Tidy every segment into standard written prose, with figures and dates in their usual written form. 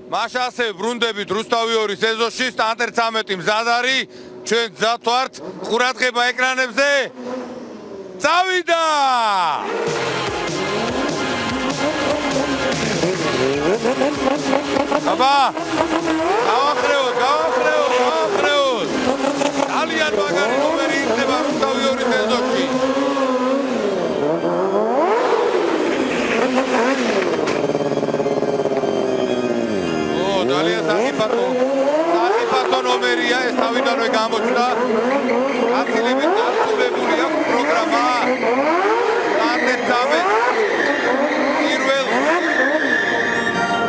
მაშასე ბრუნდებით რუსთავი 2 სეზონში სტანდარტ 13 მზად არის ჩვენ გზად ვართ ყურადღება ეკრანებზე წავიდა აბა გავახრეოთ ძალიან მაგარი ნომერი იქნება რუსთავი 2 სეზონში ძალიან საფათო ნომერია ეს თავიდანვე გამოჩნდა გაცილებით დასრულებული აქვს პროგრამა სტანდარტ 13 პირველ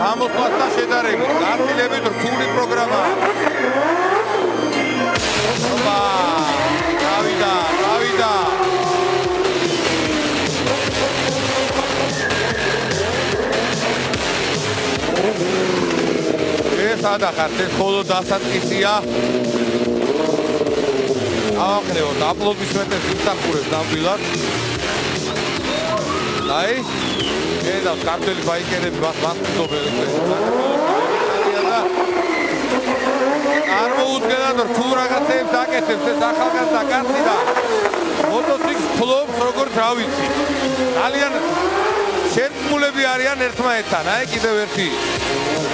გამოსვლასთან შედარებით გაცილებით რთული პროგრამა ოპა გავიდა სადახართ ეს ხოლო დასაწყისია ავახრევოთ აპლოდისმენტებს ვისახურებს ნამდვილად აი ხედავთ ქართველი ბაიკერები მას მართლობენ წარმოუდგენლად რთულ რაღაცებს აკეთებს ეს ახალგაზრდა კაცი და მოტოციკლს ფლობს როგორც რა ვიცი ძალიან შეთქმულები არიან ერთმანეთთან აი კიდევ ერთი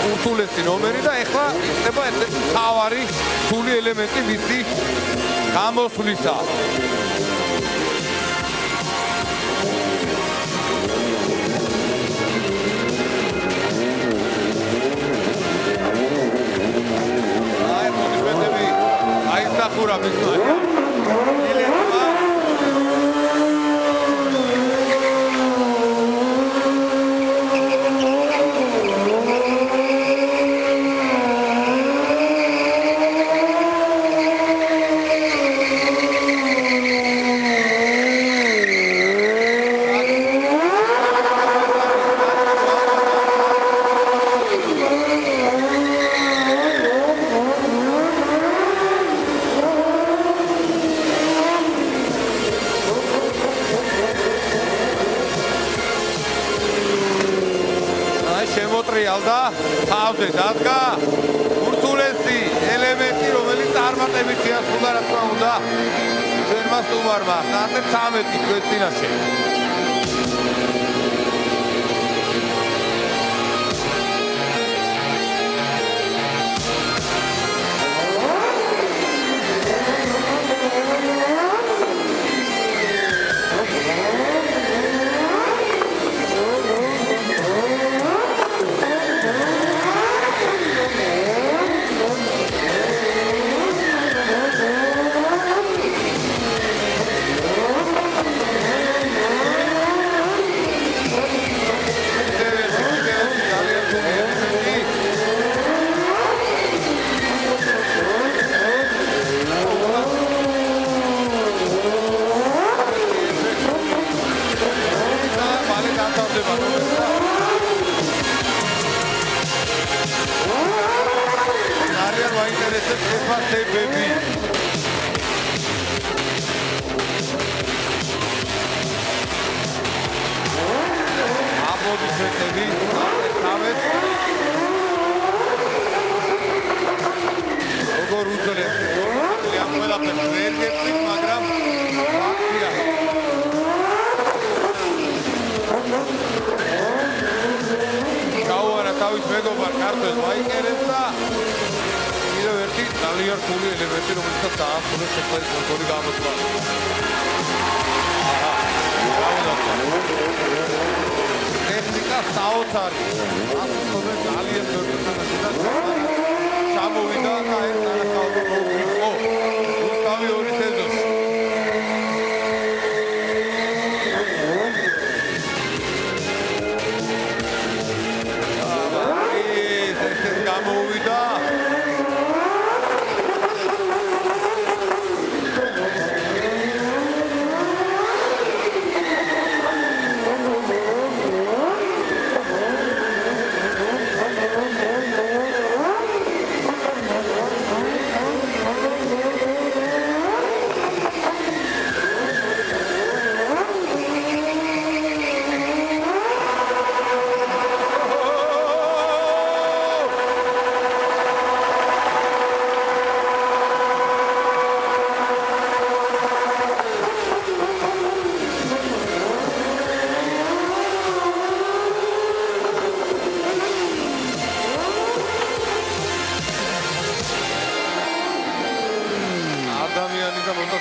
ურთულესი ნომერი და ეხლა იქნება ერთ-ერთი მთავარი რთული ელემენტი მისი გამოსვლისა. აი მოდიბედები აისახურა მისმა. შემოტრიალდა თავზე დადგა ურთულესი ელემენტი რომელიც წარმატებით შეასრულა რა თქმა უნდა ჩვენმა სტუმარმა სტანდარტ 13 ჩვენს წინაშე თავის მეგობარ ქართველ ბაიკერებს და კიდევ ერთი ძალიან რთული ელემენტი რომელსაც დაასრულეს შეხვედრის კონტროლი გამოსვლა. ტექნიკა საოცარი. ასწავლე ძალიან ბევრი თანხმობა და ჩამოვიდა და ეს თანხმობა იყო რუსთავი 2 სეზონში. გამოვიდა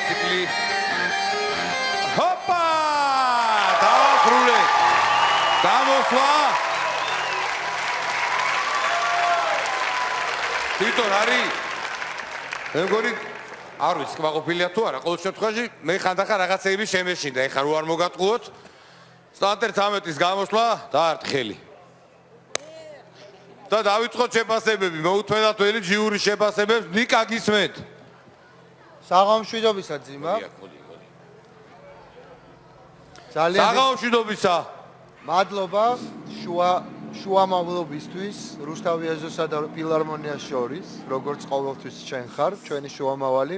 მოტოციკლი. ჰოპა! დავასრულეთ. გამოსვლა. თვითონ არის მე მგონი არ ვიცი კმაყოფილია თუ არა ყოველ შემთხვევაში მე ხანდახან რაღაცეები შემეშინდა ეხლა რო არ მოგატყუოთ სტარტერ 13-ის გამოსვლა დაარტყი ხელი და დავიწყოთ შეფასებები მოუთმენათ ველი ჯიურის შეფასებებს ნიკა გისმენთ საღამოშვიდობისა ძიმა ძალიან საღამოშვიდობისა მადლობა შუამავლობისთვის რუსთავიაზოსა და ფილარმონიას შორის როგორც ყოველთვის ჩვენ ხარ ჩვენი შუამავალი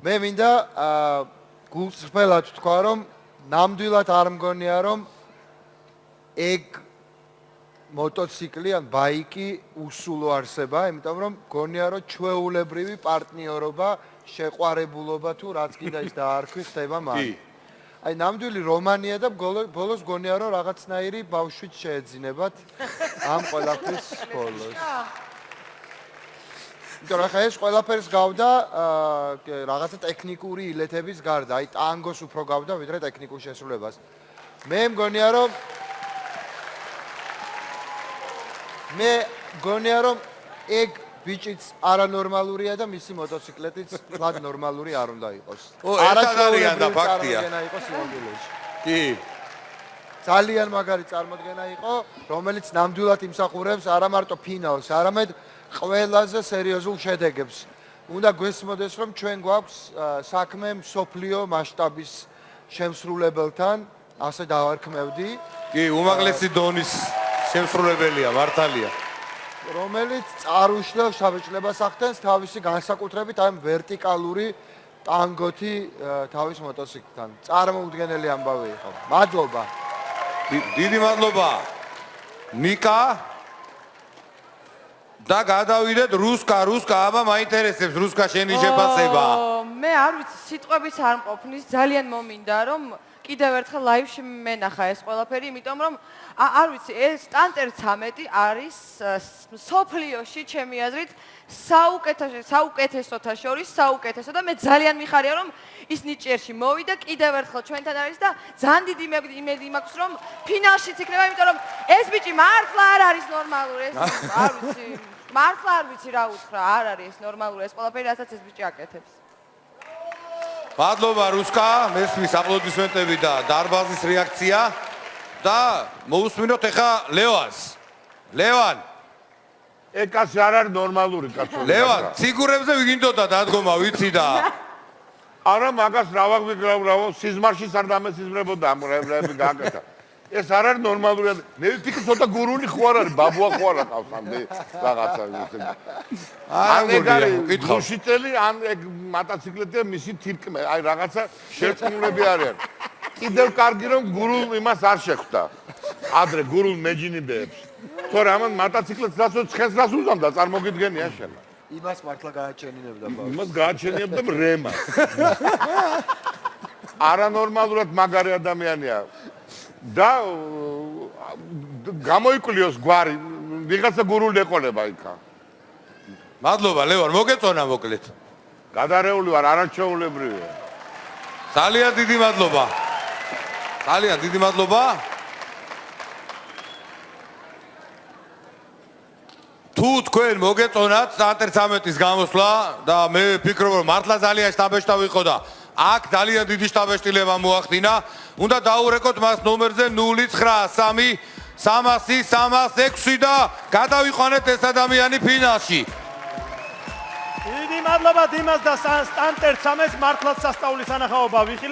მე მინდა გულწრფელად თქვა რომ ნამდვილად არ მგონია რომ ეგ მოტოციკლი ან ბაიკი უსულო არსება იმიტომ რომ მგონია რომ ჩვეულებრივი პარტნიორობა შეყვარებულობა თუ რაც კიდე ის დაარქვი ხდება მან აი ნამდვილი რომანია და ბოლოს გონია რომ რაღაცნაირი ბავშვით შეეძინებათ ამ ყველაფრის ბოლოს. იმიტომ რომ ეს ყველაფერს გავდა რაღაცა ტექნიკური ილეთების გარდა, აი ტანგოს უფრო გავდა ვიდრე ტექნიკურ შესრულებას. მე მგონია რომ ეგ ბიჭიც არანორმალურია და მისი მოტოციკლეტიც თლად ნორმალური არ უნდა იყოს. არასწორია და ფაქტია. კი. ძალიან მაგარი წარმოდგენა იყო, რომელიც ნამდვილად იმსახურებს არა მარტო ფინალს, არამედ ყველაზე სერიოზულ შედეგებს. უნდა გვესმოდეს, რომ ჩვენ გვაქვს საქმე მსოფლიო მასშტაბის შემსრულებელთან, ასე დავარქმევდი. კი, უმაღლესი დონის შემსრულებელია, მართალია. რომელიც წარუშლებს შაბეჭლებას ახდენს თავისი განსაკუთრებით აი ვერტიკალური ტანგოთი თავის მოტოციკლთან. წარმოუდგენელი ამბავი იყო. მადლობა. დიდი მადლობა. ნიკა და გადავიდეთ რუსკა, აბა მაინტერესებს რუსკა შენი შეფასება. მე არ ვიცი, სიტყვების არ მყოფნის, ძალიან მომინდა რომ კიდევ ერთხელ ლაივში მენახა ეს ყველაფერი, იმიტომ რომ არ ვიცი, ეს სტანტერ 13 არის სოფლიოში ჩემი აზრით საუკეთესოთა შორის საუკეთესო და მე ძალიან მიხარია რომ ის ნიჭიერში მოვიდა კიდევ ერთხელ ჩვენთან არის და ძალიან დიდი იმედი მაქვს რომ ფინალშიც იქნება, იმიტომ რომ ეს ბიჭი მართლა არ არის ნორმალური, ეს არ ვიცი, მართლა არ ვიცი რა უთხრა, არ არის ეს ნორმალური ეს ყველაფერი, რასაც ეს ბიჭი აკეთებს. მადლობა რუსკა, მესმის აპლოდისმენტები და დარბაზის რეაქცია და მოусმინოთ ახლა ლევანს. ლევან. ეგ კაცი არ არის ნორმალური კაცო. ლევან, ციგურებზე ვიგინდოდა დადგომა, ვიცი და არა მაგას რა ვაგვიგრავ, სიზმარშიც არ დამესიზმრებოდა ამ რები გააკეთა. ეს არ არის ნორმალური. მე ვფიქრობ ცოტა გურული ხო არ არის, ბაბუა ხო არ ყავს ამდე რაღაცა ისე. ან ეგ არის გუშიტელი, ან ეგ მოტოციკლეტია მისი თირკმე, აი რაღაცა შერწყმულები არიან. კიდევ კარგი რომ გურულ იმას არ შეხვდა. ადრე გურულ მეჯინიბეებს. თორე ამან მოტოციკლეტს რასო ცხენს რას უზამდა, წარმოგიდგენია შენ. იმას მართლა გააჩენინებდა ბავშვი. იმას გააჩენინებდა რემას. არანორმალურად მაგარი ადამიანია. და გამოიკვლიოს გვარი, ვიღაცა გურული ეყოლება იქა. მადლობა ლევან, მოგეწონა მოკლედ. გადარეული ვარ, არაჩვეულებრივია. ძალიან დიდი მადლობა. ძალიან დიდი მადლობა. თუ თქვენ მოგეწონათ სტარტერ 13-ის გამოსვლა და მე ვფიქრობ რომ მართლა ძალიან შტაბეშტავი იყო და აქ ძალიან დიდი შტაბეშტილება მოახდინა. უნდა დაურეკოთ მას ნომერზე 093 300 306 და გადავიყვანეთ ეს ადამიანი ფინალში. დიდი მადლობა დიმას და სტარტერ 13-ს მართლაც სასწაულის ანახაობა.